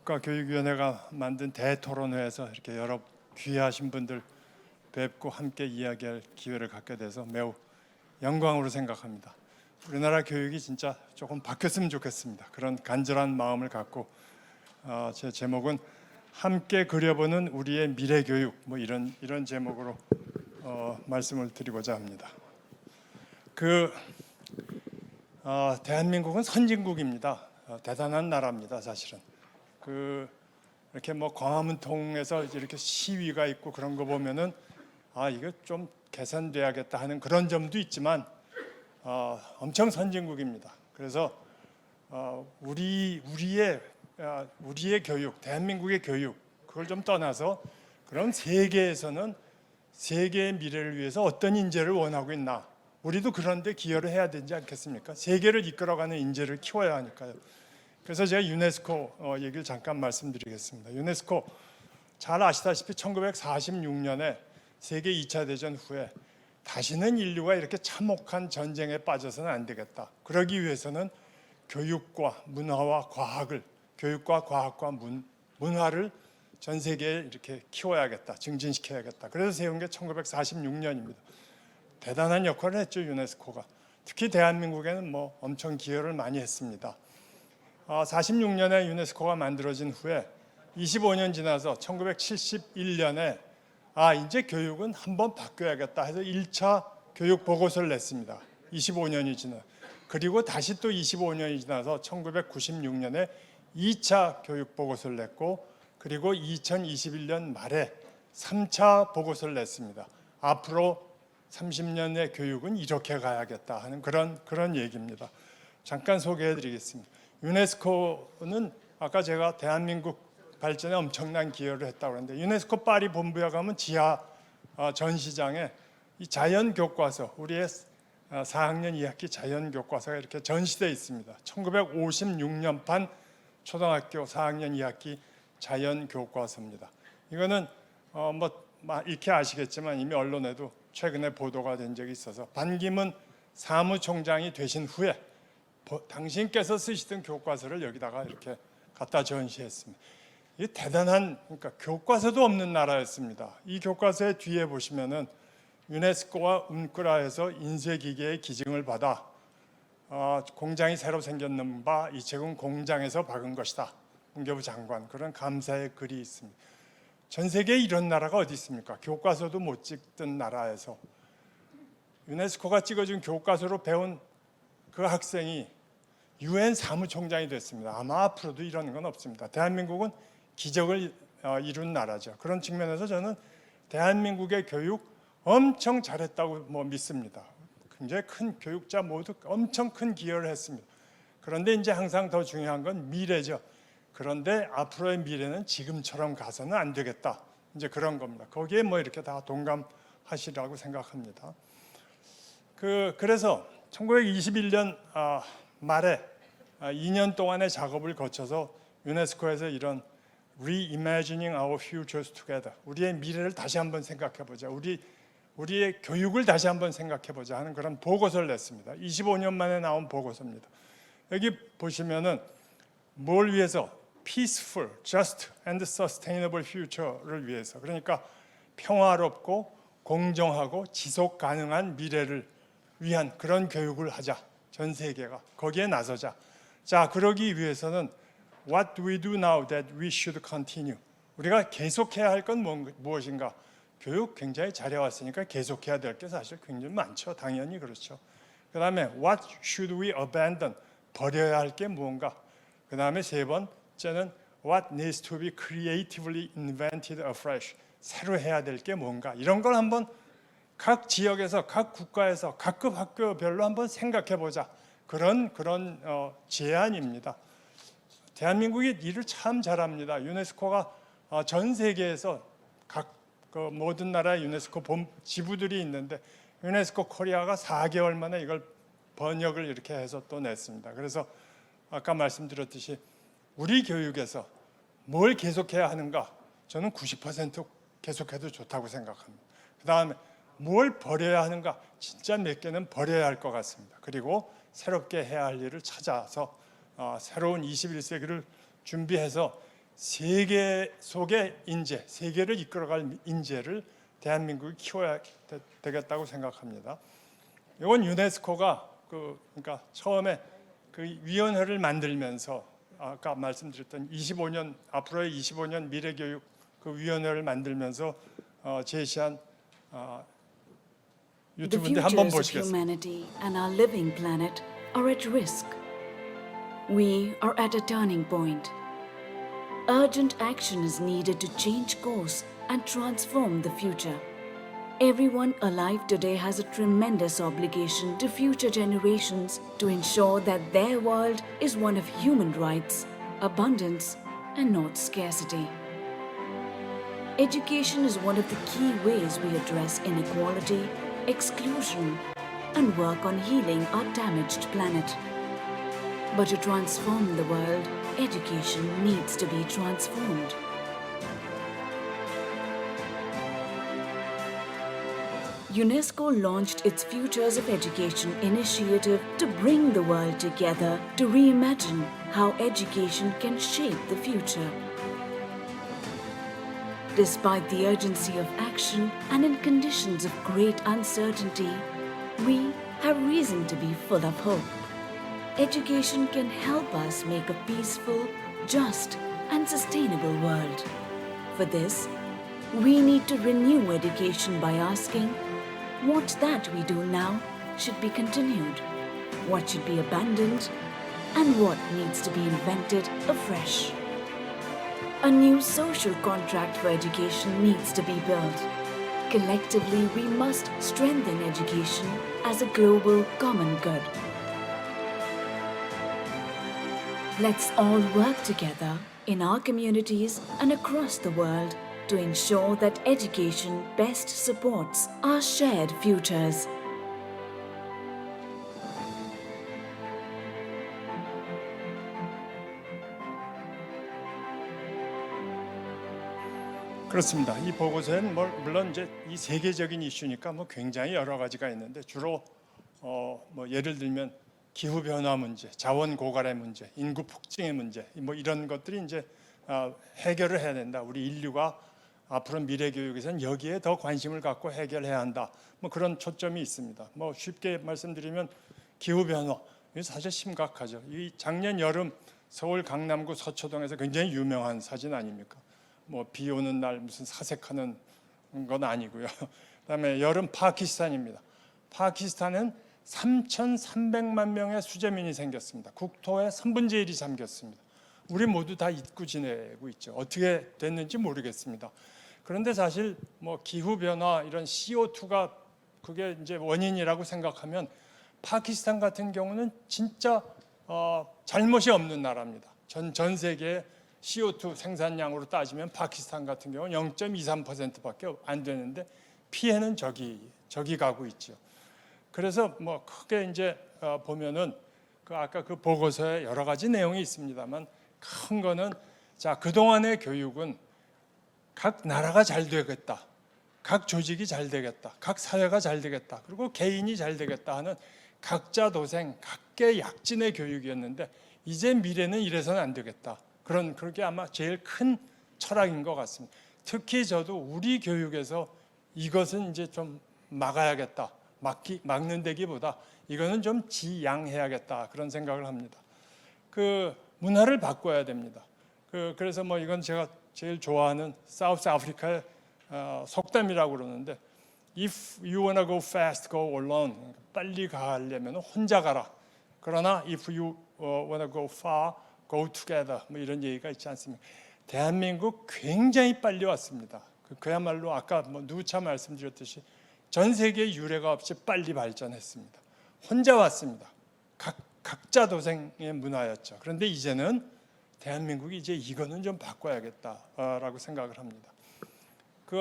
국가교육위원회가 만든 대토론회에서 이렇게 여러 귀하신 분들 뵙고 함께 이야기할 기회를 갖게 돼서 매우 영광으로 생각합니다. 우리나라 교육이 진짜 조금 바뀌었으면 좋겠습니다. 그런 간절한 마음을 갖고 제 제목은 함께 그려보는 우리의 미래 교육, 뭐 이런 제목으로 말씀을 드리고자 합니다. 대한민국은 선진국입니다. 대단한 나라입니다, 사실은. 이렇게 뭐 광화문 통해서 이렇게 시위가 있고 그런 거 보면은 이거 좀 개선돼야겠다 하는 그런 점도 있지만 엄청 선진국입니다. 그래서 우리의 교육, 대한민국의 교육, 그걸 좀 떠나서 그럼 세계에서는 세계의 미래를 위해서 어떤 인재를 원하고 있나? 우리도 그런데 기여를 해야 되지 않겠습니까? 세계를 이끌어가는 인재를 키워야 하니까요. 그래서 제가 유네스코 얘기를 잠깐 말씀드리겠습니다. 유네스코 잘 아시다시피 1946년에 세계 2차 대전 후에 다시는 인류가 이렇게 참혹한 전쟁에 빠져서는 안 되겠다. 그러기 위해서는 교육과 문화와 과학을, 교육과 과학과 문화를 전 세계에 이렇게 키워야겠다, 증진시켜야겠다. 그래서 세운 게 1946년입니다. 대단한 역할을 했죠, 유네스코가. 특히 대한민국에는 뭐 엄청 기여를 많이 했습니다. 46년에 유네스코가 만들어진 후에 25년 지나서 1971년에 이제 교육은 한번 바뀌어야겠다 해서 1차 교육 보고서를 냈습니다. 25년이 지나. 그리고 다시 또 25년이 지나서 1996년에 2차 교육 보고서를 냈고, 그리고 2021년 말에 3차 보고서를 냈습니다. 앞으로 30년의 교육은 이렇게 가야겠다 하는 그런 얘기입니다. 잠깐 소개해 드리겠습니다. 유네스코는 아까 제가 대한민국 발전에 엄청난 기여를 했다고 하는데, 유네스코 파리 본부에 가면 지하 전시장에 이 자연 교과서, 우리의 4학년 2학기 자연 교과서가 이렇게 전시되어 있습니다. 1956년판 초등학교 4학년 2학기 자연 교과서입니다. 이거는 이렇게 아시겠지만 이미 언론에도 최근에 보도가 된 적이 있어서 반기문 사무총장이 되신 후에 당신께서 쓰시던 교과서를 여기다가 이렇게 갖다 전시했습니다. 이게 대단한, 그러니까 교과서도 없는 나라였습니다. 이 교과서의 뒤에 보시면은 유네스코와 운꾸라에서 인쇄기계의 기증을 받아 공장이 새로 생겼는 바 이 책은 공장에서 박은 것이다. 문교부 장관, 그런 감사의 글이 있습니다. 전 세계에 이런 나라가 어디 있습니까? 교과서도 못 찍던 나라에서 유네스코가 찍어준 교과서로 배운 그 학생이 UN 사무총장이 됐습니다. 아마 앞으로도 이런 건 없습니다. 대한민국은 기적을 이룬 나라죠. 그런 측면에서 저는 대한민국의 교육 엄청 잘했다고 믿습니다. 굉장히 큰 교육자 모두 엄청 큰 기여를 했습니다. 그런데 이제 항상 더 중요한 건 미래죠. 그런데 앞으로의 미래는 지금처럼 가서는 안 되겠다. 이제 그런 겁니다. 거기에 이렇게 다 동감하시라고 생각합니다. 그래서 1921년 말에 2년 동안의 작업을 거쳐서 유네스코에서 이런 Reimagining Our Futures Together, 우리의 미래를 다시 한번 생각해보자, 우리의 교육을 다시 한번 생각해보자 하는 그런 보고서를 냈습니다. 25년 만에 나온 보고서입니다. 여기 보시면은 뭘 위해서? Peaceful, Just and Sustainable Future를 위해서, 그러니까 평화롭고 공정하고 지속 가능한 미래를 위한 그런 교육을 하자. 전 세계가 거기에 나서자. 자, 그러기 위해서는 What do we do now that we should continue? 우리가 계속해야 할 건 무엇인가? 교육 굉장히 잘해왔으니까 계속해야 될 게 사실 굉장히 많죠. 당연히 그렇죠. 그 다음에 What should we abandon? 버려야 할 게 무언가? 그 다음에 세 번째는 What needs to be creatively invented afresh? 새로 해야 될 게 뭔가? 이런 걸 한번 각 지역에서, 각 국가에서, 각급 학교별로 한번 생각해보자. 그런 제안입니다. 대한민국이 일을 참 잘합니다. 유네스코가 전 세계에서 각 모든 나라의 유네스코 지부들이 있는데 유네스코 코리아가 4개월 만에 이걸 번역을 이렇게 해서 또 냈습니다. 그래서 아까 말씀드렸듯이 우리 교육에서 뭘 계속해야 하는가? 저는 90% 계속해도 좋다고 생각합니다. 그 다음에 뭘 버려야 하는가? 진짜 몇 개는 버려야 할 것 같습니다. 그리고 새롭게 해야 할 일을 찾아서 새로운 21세기를 준비해서 세계 속의 인재, 세계를 이끌어갈 인재를 대한민국이 키워야 되겠다고 생각합니다. 이건 유네스코가 그러니까 처음에 그 위원회를 만들면서 아까 말씀드렸던 25년 앞으로의 25년 미래교육 그 위원회를 만들면서 제시한 유튜브인데 한번 보시겠습니다. The futures of humanity and our living planet are at risk. We are at a turning point. Urgent action is needed to change course and transform the future. Everyone alive today has a tremendous obligation to future generations to ensure that their world is one of human rights, abundance, and not scarcity. Education is one of the key ways we address inequality, exclusion, and work on healing our damaged planet. But to transform the world, education needs to be transformed. UNESCO launched its Futures of Education initiative to bring the world together to reimagine how education can shape the future. Despite the urgency of action and in conditions of great uncertainty, we have reason to be full of hope. Education can help us make a peaceful, just, and sustainable world. For this, we need to renew education by asking, what that we do now should be continued, what should be abandoned, and what needs to be invented afresh. A new social contract for education needs to be built. Collectively, we must strengthen education as a global common good. Let's all work together in our communities and across the world to ensure that education best supports our shared futures. 그렇습니다. 이 보고서에는 물론 이제 이 세계적인 이슈니까 굉장히 여러 가지가 있는데 주로 예를 들면 기후 변화 문제, 자원 고갈의 문제, 인구 폭증의 문제 이런 것들이 이제 해결을 해야 된다. 우리 인류가 앞으로 미래 교육에서는 여기에 더 관심을 갖고 해결해야 한다. 그런 초점이 있습니다. 쉽게 말씀드리면 기후 변화 이게 사실 심각하죠. 이 작년 여름 서울 강남구 서초동에서 굉장히 유명한 사진 아닙니까? 비 오는 날 무슨 사색하는 건 아니고요. 그다음에 여름 파키스탄입니다. 파키스탄은 3,300만 명의 수재민이 생겼습니다. 국토의 3분의 1이 잠겼습니다. 우리 모두 다 잊고 지내고 있죠. 어떻게 됐는지 모르겠습니다. 그런데 사실 기후 변화 이런 CO2가 그게 이제 원인이라고 생각하면 파키스탄 같은 경우는 진짜 잘못이 없는 나라입니다. 전 세계 CO2 생산량으로 따지면 파키스탄 같은 경우는 0.23%밖에 안 되는데 피해는 저기 가고 있죠. 그래서 크게 이제 보면은 아까 그 보고서에 여러 가지 내용이 있습니다만 큰 거는 그 동안의 교육은 각 나라가 잘 되겠다, 각 조직이 잘 되겠다, 각 사회가 잘 되겠다, 그리고 개인이 잘 되겠다 하는 각자 도생, 각계 약진의 교육이었는데 이제 미래는 이래서는 안 되겠다. 그게 아마 제일 큰 철학인 것 같습니다. 특히 저도 우리 교육에서 이것은 이제 좀 막아야겠다, 막는 데기보다 이거는 좀 지양해야겠다 그런 생각을 합니다. 그 문화를 바꿔야 됩니다. 그래서 이건 제가 제일 좋아하는 사우스 아프리카의 속담이라고 그러는데 If you wanna go fast, go alone. 빨리 가려면 혼자 가라. 그러나 if you wanna go far, go together. 이런 얘기가 있지 않습니까? 대한민국 굉장히 빨리 왔습니다. 그야말로 아까 누차 말씀드렸듯이 전 세계에 유례가 없이 빨리 발전했습니다. 혼자 왔습니다. 각자 도생의 문화였죠. 그런데 이제는 대한민국이 이제 이거는 좀 바꿔야겠다라고 생각을 합니다.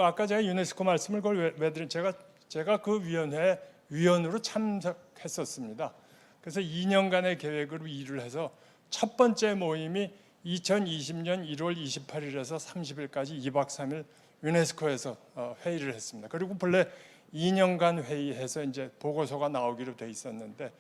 아까 제가 유네스코 말씀을 왜 드린 제가 그 위원회에 위원으로 참석했었습니다. 그래서 2년간의 계획으로 일을 해서 첫 번째 모임이 2020년 1월 28일에서 30일까지 2박 3일 유네스코에서 회의를 했습니다. 그리고 본래 2년간 회의해서 이제 보고서가 나오기로 돼 있었는데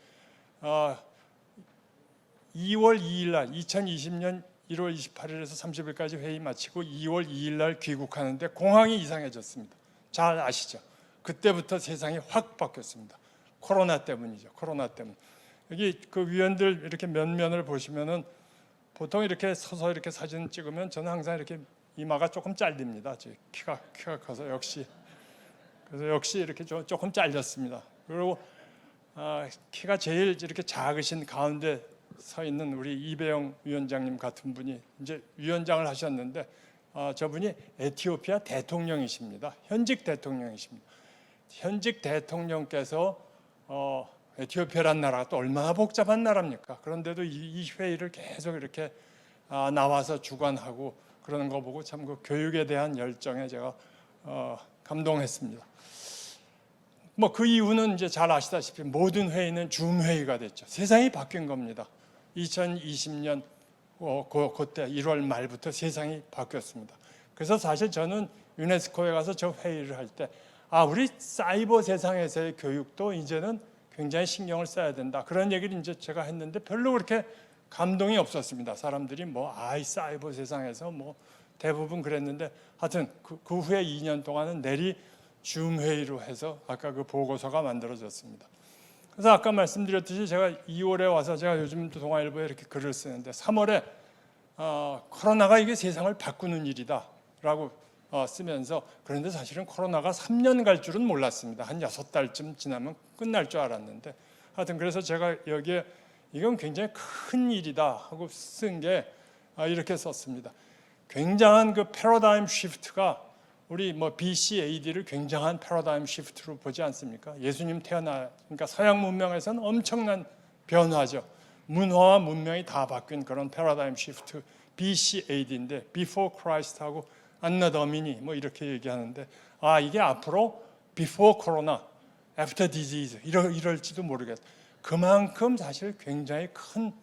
2월 2일 날 2020년 1월 28일에서 30일까지 회의 마치고 2월 2일 날 귀국하는데 공항이 이상해졌습니다. 잘 아시죠? 그때부터 세상이 확 바뀌었습니다. 코로나 때문이죠. 코로나 때문. 여기 그 위원들 이렇게 면면을 보시면은 보통 이렇게 서서 이렇게 사진 찍으면 저는 항상 이렇게 이마가 조금 잘립니다. 제 키가 커서 역시. 그래서 역시 이렇게 조금 잘렸습니다. 그리고 키가 제일 이렇게 작으신 가운데 서 있는 우리 이배영 위원장님 같은 분이 이제 위원장을 하셨는데 저분이 에티오피아 대통령이십니다. 현직 대통령이십니다. 현직 대통령께서 에티오피아란 나라가 또 얼마나 복잡한 나라입니까? 그런데도 이 회의를 계속 이렇게 나와서 주관하고 그러는 거 보고 참 그 교육에 대한 열정에 제가 감동했습니다. 뭐 그 이유는 이제 잘 아시다시피 모든 회의는 줌 회의가 됐죠. 세상이 바뀐 겁니다. 2020년 그때 1월 말부터 세상이 바뀌었습니다. 그래서 사실 저는 유네스코에 가서 저 회의를 할 때 우리 사이버 세상에서의 교육도 이제는 굉장히 신경을 써야 된다. 그런 얘기를 이제 제가 했는데 별로 그렇게 감동이 없었습니다. 사람들이 이 사이버 세상에서 대부분 그랬는데 하여튼 그 후에 2년 동안은 내리 줌 회의로 해서 아까 그 보고서가 만들어졌습니다. 그래서 아까 말씀드렸듯이 제가 2월에 와서 제가 요즘 동아일보에 이렇게 글을 쓰는데 3월에 코로나가 이게 세상을 바꾸는 일이다라고 쓰면서 그런데 사실은 코로나가 3년 갈 줄은 몰랐습니다. 한 6달쯤 지나면 끝날 줄 알았는데 하여튼 그래서 제가 여기에 이건 굉장히 큰 일이다 하고 쓴 게 이렇게 썼습니다. 굉장한 그 패러다임 시프트가 우리 BC AD를 굉장한 패러다임 시프트로 보지 않습니까? 예수님 그러니까 서양 문명에서는 엄청난 변화죠. 문화와 문명이 다 바뀐 그런 패러다임 시프트 BC AD인데 Before Christ하고 Anno Domini 이렇게 얘기하는데 이게 앞으로 Before Corona, After Disease 이럴지도 모르겠다. 그만큼 사실 굉장히 큰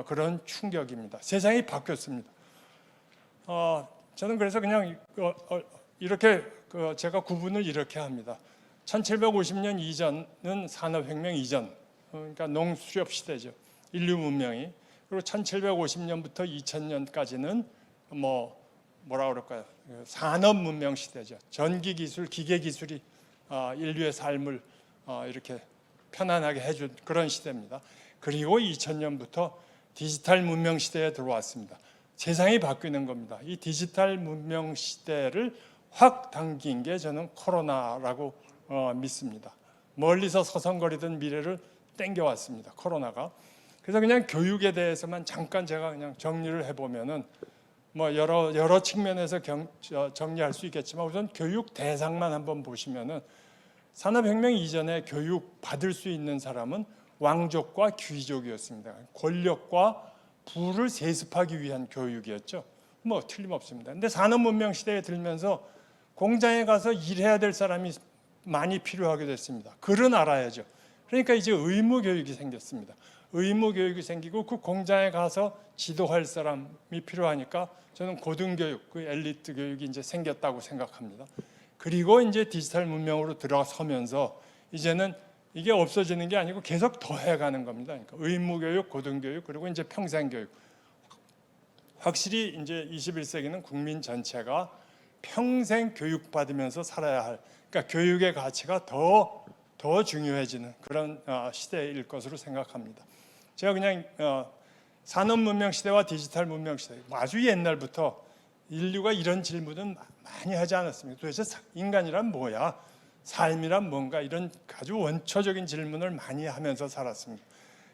그런 충격입니다. 세상이 바뀌었습니다. 저는 그래서 그냥 이렇게 제가 구분을 이렇게 합니다. 1750년 이전은 산업혁명 이전, 그러니까 농수렵 시대죠. 인류 문명이. 그리고 1750년부터 2000년까지는 뭐라 그럴까요? 산업 문명 시대죠. 전기 기술, 기계 기술이 인류의 삶을 이렇게 편안하게 해준 그런 시대입니다. 그리고 2000년부터 디지털 문명 시대에 들어왔습니다. 세상이 바뀌는 겁니다. 이 디지털 문명 시대를 확 당긴 게 저는 코로나라고 믿습니다. 멀리서 서성거리던 미래를 땡겨왔습니다. 코로나가. 그래서 그냥 교육에 대해서만 잠깐 제가 그냥 정리를 해보면은 여러 측면에서 정리할 수 있겠지만 우선 교육 대상만 한번 보시면은 산업혁명 이전에 교육 받을 수 있는 사람은 왕족과 귀족이었습니다. 권력과 부를 세습하기 위한 교육이었죠. 틀림없습니다. 근데 산업문명 시대에 들면서 공장에 가서 일해야 될 사람이 많이 필요하게 됐습니다. 글은 알아야죠. 그러니까 이제 의무 교육이 생겼습니다. 의무 교육이 생기고 그 공장에 가서 지도할 사람이 필요하니까 저는 고등교육, 그 엘리트 교육이 이제 생겼다고 생각합니다. 그리고 이제 디지털 문명으로 들어서면서 이제는 이게 없어지는 게 아니고 계속 더해가는 겁니다. 그러니까 의무교육, 고등교육, 그리고 이제 평생교육. 확실히 이제 21세기는 국민 전체가 평생 교육받으면서 살아야 할, 그러니까 교육의 가치가 더 중요해지는 그런 시대일 것으로 생각합니다. 제가 그냥 산업문명 시대와 디지털 문명 시대, 아주 옛날부터 인류가 이런 질문은 많이 하지 않았습니다. 도대체 인간이란 뭐야? 삶이란 뭔가? 이런 아주 원초적인 질문을 많이 하면서 살았습니다.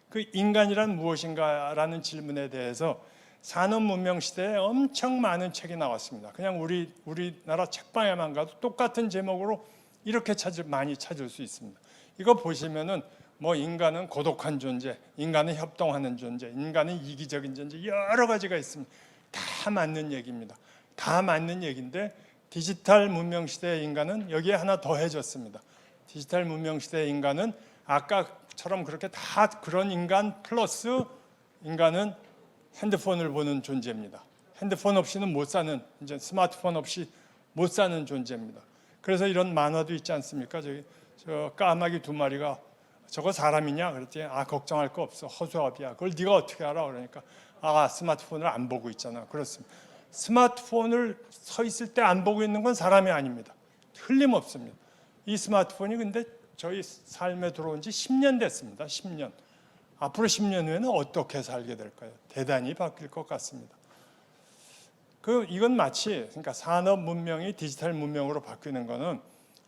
그 인간이란 무엇인가라는 질문에 대해서 산업문명 시대에 엄청 많은 책이 나왔습니다. 그냥 우리나라 책방에만 가도 똑같은 제목으로 이렇게 많이 찾을 수 있습니다. 이거 보시면은 인간은 고독한 존재, 인간은 협동하는 존재, 인간은 이기적인 존재, 여러 가지가 있습니다. 다 맞는 얘기입니다. 다 맞는 얘기인데 디지털 문명 시대의 인간은 여기에 하나 더 해줬습니다. 디지털 문명 시대의 인간은 아까처럼 그렇게 다 그런 인간 플러스 인간은 핸드폰을 보는 존재입니다. 핸드폰 없이는 못 사는, 이제 스마트폰 없이 못 사는 존재입니다. 그래서 이런 만화도 있지 않습니까? 저 까마귀 2마리가 저거 사람이냐? 그랬더니 걱정할 거 없어. 허수아비야. 그걸 네가 어떻게 알아? 그러니까 스마트폰을 안 보고 있잖아. 그렇습니다. 스마트폰을 서 있을 때 안 보고 있는 건 사람이 아닙니다. 틀림없습니다. 이 스마트폰이 근데 저희 삶에 들어온 지 10년 됐습니다. 10년. 앞으로 10년 후에는 어떻게 살게 될까요? 대단히 바뀔 것 같습니다. 이건 마치 그러니까 산업 문명이 디지털 문명으로 바뀌는 거는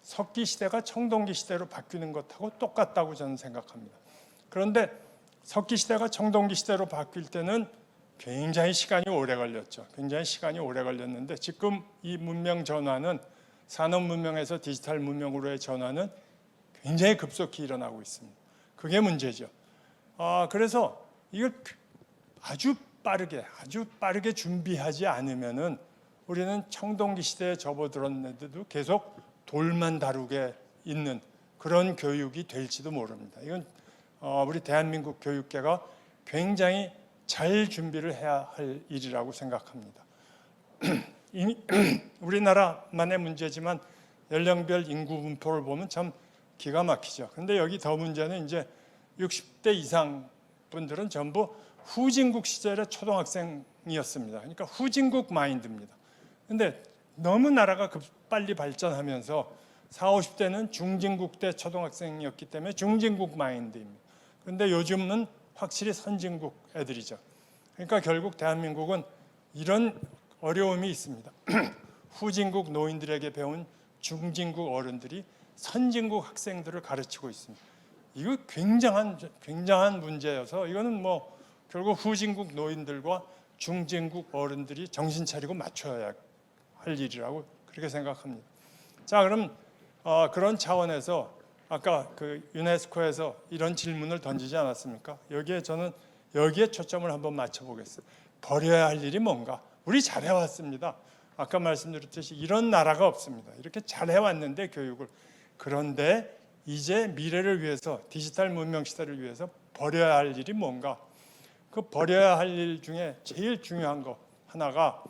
석기 시대가 청동기 시대로 바뀌는 것하고 똑같다고 저는 생각합니다. 그런데 석기 시대가 청동기 시대로 바뀔 때는 굉장히 시간이 오래 걸렸죠. 굉장히 시간이 오래 걸렸는데 지금 이 문명 전환은 산업 문명에서 디지털 문명으로의 전환은 굉장히 급속히 일어나고 있습니다. 그게 문제죠. 그래서 이걸 아주 빠르게 준비하지 않으면은 우리는 청동기 시대에 접어들었는데도 계속 돌만 다루게 있는 그런 교육이 될지도 모릅니다. 이건 우리 대한민국 교육계가 굉장히 잘 준비를 해야 할 일이라고 생각합니다. 우리나라만의 문제지만 연령별 인구 분포를 보면 참 기가 막히죠. 그런데 여기 더 문제는 이제 60대 이상 분들은 전부 후진국 시절의 초등학생이었습니다. 그러니까 후진국 마인드입니다. 근데 너무 나라가 빨리 발전하면서 40, 50대는 중진국 때 초등학생이었기 때문에 중진국 마인드입니다. 그런데 요즘은 확실히 선진국 애들이죠. 그러니까 결국 대한민국은 이런 어려움이 있습니다. 후진국 노인들에게 배운 중진국 어른들이 선진국 학생들을 가르치고 있습니다. 이거 굉장한 문제여서 이거는 뭐 결국 후진국 노인들과 중진국 어른들이 정신 차리고 맞춰야 할 일이라고 그렇게 생각합니다. 자, 그럼 그런 차원에서 아까 유네스코에서 이런 질문을 던지지 않았습니까? 여기에 초점을 한번 맞춰보겠어요. 버려야 할 일이 뭔가? 우리 잘해왔습니다. 아까 말씀드렸듯이 이런 나라가 없습니다. 이렇게 잘해왔는데 교육을. 그런데 이제 미래를 위해서 디지털 문명 시대를 위해서 버려야 할 일이 뭔가? 그 버려야 할 일 중에 제일 중요한 거 하나가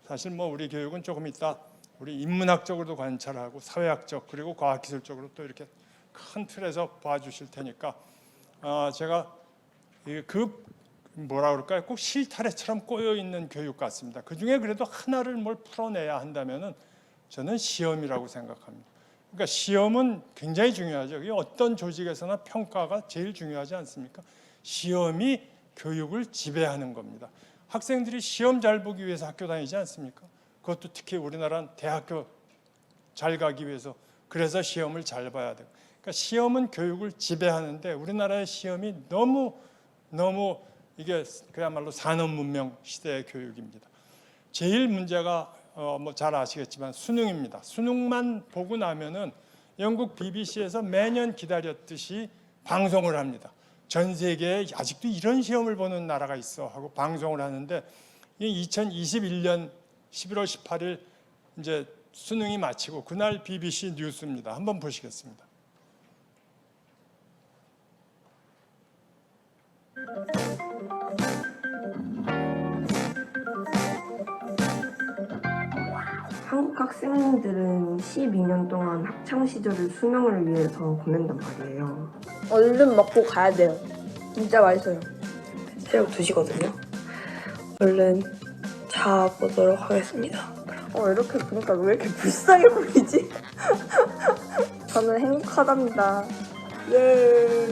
사실 뭐 우리 교육은 조금 이따 우리 인문학적으로도 관찰하고 사회학적 그리고 과학기술적으로 또 이렇게 큰 틀에서 봐주실 테니까 제가 뭐라 그럴까요? 꼭 실타래처럼 꼬여 있는 교육 같습니다. 그 중에 그래도 하나를 뭘 풀어내야 한다면은 저는 시험이라고 생각합니다. 그러니까 시험은 굉장히 중요하죠. 이게 어떤 조직에서나 평가가 제일 중요하지 않습니까? 시험이 교육을 지배하는 겁니다. 학생들이 시험 잘 보기 위해서 학교 다니지 않습니까? 그것도 특히 우리나라는 대학교 잘 가기 위해서 그래서 시험을 잘 봐야 돼요. 그러니까 시험은 교육을 지배하는데 우리나라의 시험이 너무 이게 그야말로 산업문명 시대의 교육입니다. 제일 문제가 뭐 잘 아시겠지만 수능입니다. 수능만 보고 나면은 영국 BBC에서 매년 기다렸듯이 방송을 합니다. 전 세계에 아직도 이런 시험을 보는 나라가 있어 하고 방송을 하는데 2021년 11월 18일 이제 수능이 마치고 그날 BBC 뉴스입니다. 한번 보시겠습니다. 한국 학생들은 12년 동안 학창 시절을 수능을 위해서 보낸단 말이에요. 얼른 먹고 가야 돼요. 진짜 맛있어요. 새벽 2시거든요. 얼른 자보도록 하겠습니다. 이렇게 보니까 왜 이렇게 불쌍해 보이지? 저는 행복하답니다. 예.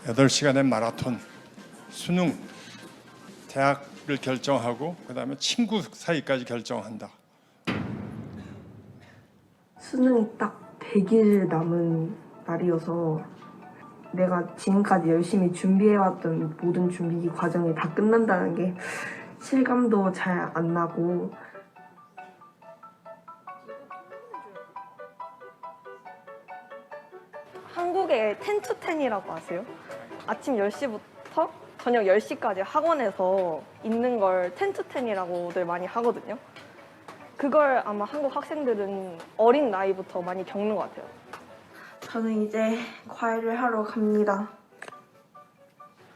8시간의 마라톤, 수능, 대학을 결정하고 그다음에 친구 사이까지 결정한다. 수능이 딱 100일 남은 날이어서 내가 지금까지 열심히 준비해왔던 모든 준비 과정이 다 끝난다는 게 실감도 잘 안 나고 한국의 10to10이라고 아세요? 아침 10시부터 저녁 10시까지 학원에서 있는 걸 10to10이라고들 많이 하거든요. 그걸 아마 한국 학생들은 어린 나이부터 많이 겪는 것 같아요. 저는 이제 과외를 하러 갑니다.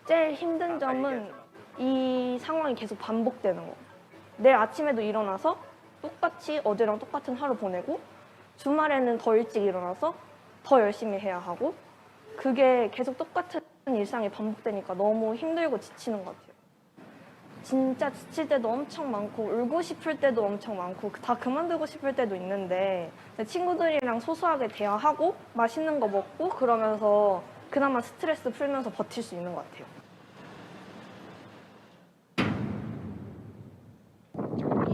제일 힘든 점은 이 상황이 계속 반복되는 거. 내일 아침에도 일어나서 똑같이 어제랑 똑같은 하루 보내고 주말에는 더 일찍 일어나서 더 열심히 해야 하고 그게 계속 똑같은 일상이 반복되니까 너무 힘들고 지치는 것 같아요. 진짜 지칠 때도 엄청 많고 울고 싶을 때도 엄청 많고 다 그만두고 싶을 때도 있는데 친구들이랑 소소하게 대화하고 맛있는 거 먹고 그러면서 그나마 스트레스 풀면서 버틸 수 있는 것 같아요.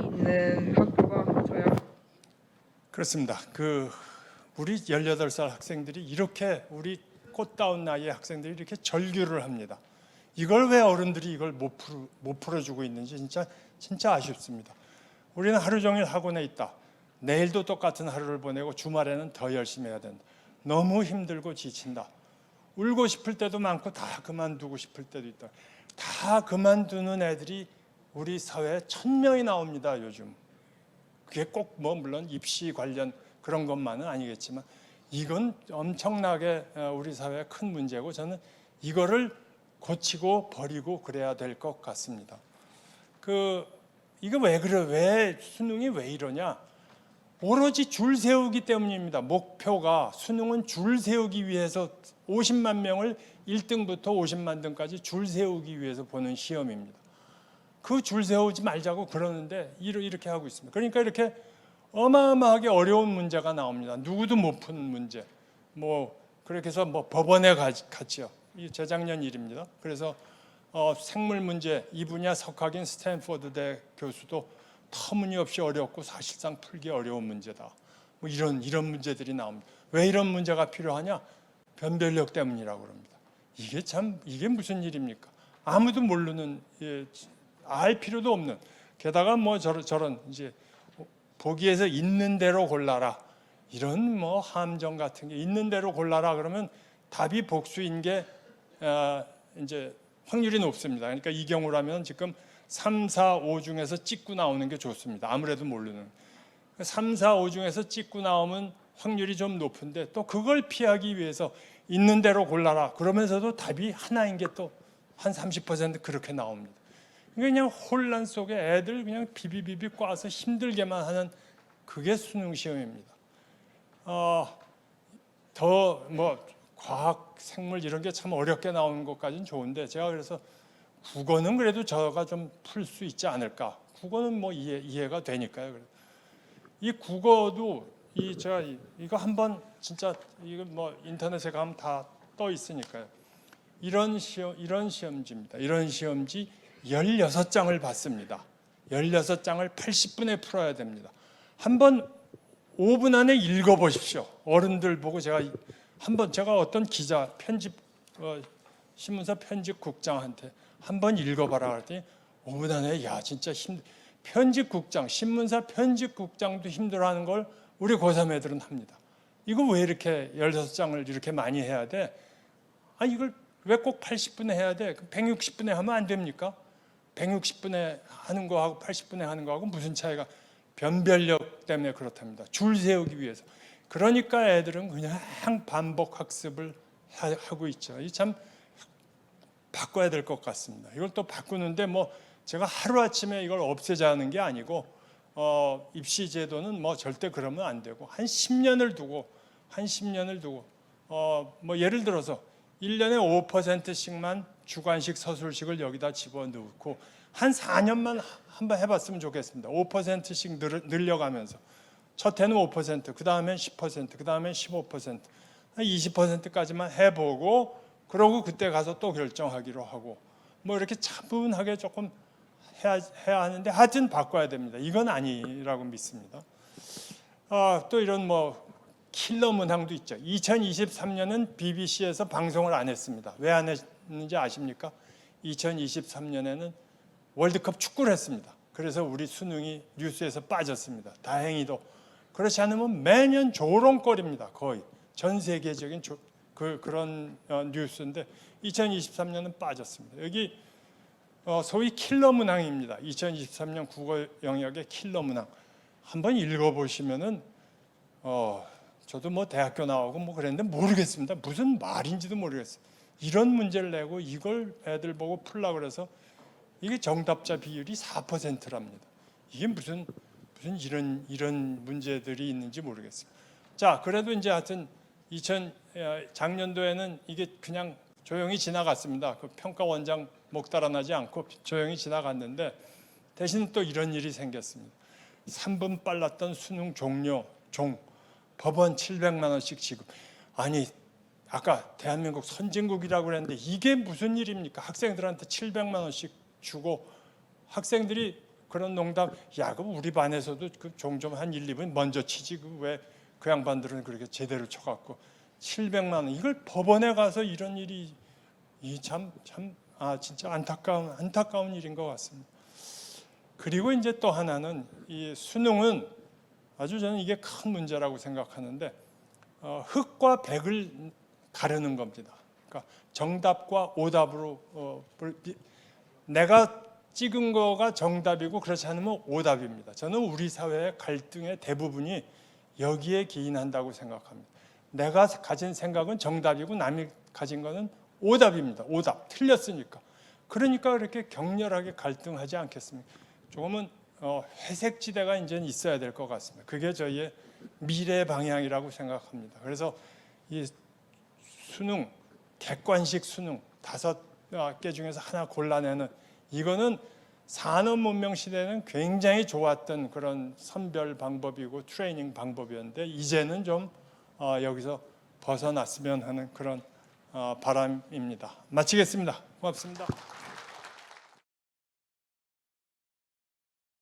있는 학교가 저희 학교. 그렇습니다. 우리 18살 학생들이 이렇게 우리 꽃다운 나이의 학생들이 이렇게 절규를 합니다. 이걸 왜 어른들이 이걸 못 풀어주고 있는지 진짜 아쉽습니다. 우리는 하루 종일 학원에 있다. 내일도 똑같은 하루를 보내고 주말에는 더 열심히 해야 된다. 너무 힘들고 지친다. 울고 싶을 때도 많고 다 그만두고 싶을 때도 있다. 다 그만두는 애들이 우리 사회에 1000명이 나옵니다. 요즘. 그게 꼭 물론 입시 관련 그런 것만은 아니겠지만 이건 엄청나게 우리 사회의 큰 문제고 저는 이거를 고치고 버리고 그래야 될 것 같습니다. 이거 왜 그래? 왜 수능이 왜 이러냐? 오로지 줄 세우기 때문입니다. 목표가 수능은 줄 세우기 위해서 50만 명을 1등부터 50만 등까지 줄 세우기 위해서 보는 시험입니다. 그 줄 세우지 말자고 그러는데 이렇게 하고 있습니다. 그러니까 이렇게 어마어마하게 어려운 문제가 나옵니다. 누구도 못 푼 문제. 그렇게 해서 법원에 갔지요. 이 재작년 일입니다. 그래서 생물 문제 이 분야 석학인 스탠포드대 교수도 터무니없이 어렵고 사실상 풀기 어려운 문제다. 이런 문제들이 나옵니다. 왜 이런 문제가 필요하냐? 변별력 때문이라고 그럽니다. 이게 무슨 일입니까? 아무도 모르는 알 필요도 없는 게다가 저런 이제 보기에서 있는 대로 골라라 이런 함정 같은 게 있는 대로 골라라 그러면 답이 복수인 게 이제 확률이 높습니다. 그러니까 이 경우라면 지금 3, 4, 5 중에서 찍고 나오는 게 좋습니다. 아무래도 모르는 3, 4, 5 중에서 찍고 나오면 확률이 좀 높은데 또 그걸 피하기 위해서 있는 대로 골라라 그러면서도 답이 하나인 게 또 한 30% 그렇게 나옵니다. 그냥 혼란 속에 애들 그냥 비비비비 꽈서 힘들게만 하는 그게 수능 시험입니다. 과학, 생물 이런 게 참 어렵게 나오는 것까지는 좋은데 제가 그래서 국어는 그래도 저가 좀 풀 수 있지 않을까. 국어는 이해가 되니까요. 이 국어도 이거 한번 진짜 이거 인터넷에 가면 다 떠 있으니까요. 이런 시험지입니다. 이런 시험지 16장을 받습니다. 16장을 80분에 풀어야 됩니다. 한번 5분 안에 읽어보십시오. 어른들 보고 제가 어떤 기자 신문사 편집국장한테 한번 읽어봐라 그랬더니 5분 안에 진짜 편집국장 신문사 편집국장도 힘들어하는 걸 우리 고3 애들은 합니다. 이거 왜 이렇게 16장을 이렇게 많이 해야 돼? 이걸 왜 꼭 80분에 해야 돼? 160분에 하면 안 됩니까? 160분에 하는 거하고 80분에 하는 거하고 무슨 차이가? 변별력 때문에 그렇답니다. 줄 세우기 위해서. 그러니까 애들은 그냥 반복 학습을 하고 있죠. 참 바꿔야 될 것 같습니다. 이걸 또 바꾸는데 제가 하루아침에 이걸 없애자는 게 아니고 입시 제도는 절대 그러면 안 되고 한 10년을 두고 예를 들어서 1년에 5%씩만 주관식 서술식을 여기다 집어넣고 한 4년만 한번 해봤으면 좋겠습니다. 5%씩 늘려가면서 첫 해는 5%, 그 다음엔 10%, 그 다음엔 15%, 20%까지만 해보고 그러고 그때 가서 또 결정하기로 하고 이렇게 차분하게 조금 해야 하는데 하여튼 바꿔야 됩니다. 이건 아니라고 믿습니다. 또 이런 킬러 문항도 있죠. 2023년은 BBC에서 방송을 안 했습니다. 왜 안 했는지 아십니까? 2023년에는 월드컵 축구를 했습니다. 그래서 우리 수능이 뉴스에서 빠졌습니다. 다행히도. 그렇지 않으면 매년 조롱거리입니다. 거의 전 세계적인 그런 뉴스인데 2023년은 빠졌습니다. 여기 소위 킬러 문항입니다. 2023년 국어 영역의 킬러 문항. 한번 읽어보시면은 저도 뭐 대학교 나오고 뭐 그랬는데 모르겠습니다. 무슨 말인지도 모르겠어요. 이런 문제를 내고 이걸 애들 보고 풀라 그래서 이게 정답자 비율이 4%랍니다. 이게 무슨 이런 문제들이 있는지 모르겠어요. 자, 그래도 이제 하여튼 작년도에는 이게 그냥 조용히 지나갔습니다. 그 평가 원장 목 달아나지 않고 조용히 지나갔는데 대신 또 이런 일이 생겼습니다. 3분 빨랐던 수능 종료 법원 700만 원씩 지급. 아니 아까 대한민국 선진국이라고 그랬는데 이게 무슨 일입니까? 학생들한테 700만 원씩 주고 학생들이 그런 농담, 야, 그럼 우리 반에서도 그 종점 한 1, 2분 먼저 치지 왜 그 양반들은 그렇게 제대로 쳐갖고 700만 원 이걸 법원에 가서 이런 일이 진짜 안타까운 일인 것 같습니다. 그리고 이제 또 하나는 이 수능은 아주 저는 이게 큰 문제라고 생각하는데 흑과 백을 가르는 겁니다. 그러니까 정답과 오답으로 내가 찍은 거가 정답이고 그렇지 않으면 오답입니다. 저는 우리 사회의 갈등의 대부분이 여기에 기인한다고 생각합니다. 내가 가진 생각은 정답이고 남이 가진 거는 오답입니다. 오답, 틀렸으니까. 그러니까 그렇게 격렬하게 갈등하지 않겠습니까? 조금은 회색지대가 이제 있어야 될 것 같습니다. 그게 저희의 미래 방향이라고 생각합니다. 그래서 이 수능, 객관식 수능 5개 중에서 하나 골라내는 이거는 산업문명 시대는 굉장히 좋았던 그런 선별 방법이고 트레이닝 방법이었는데 이제는 좀 여기서 벗어났으면 하는 그런 바람입니다. 마치겠습니다. 고맙습니다.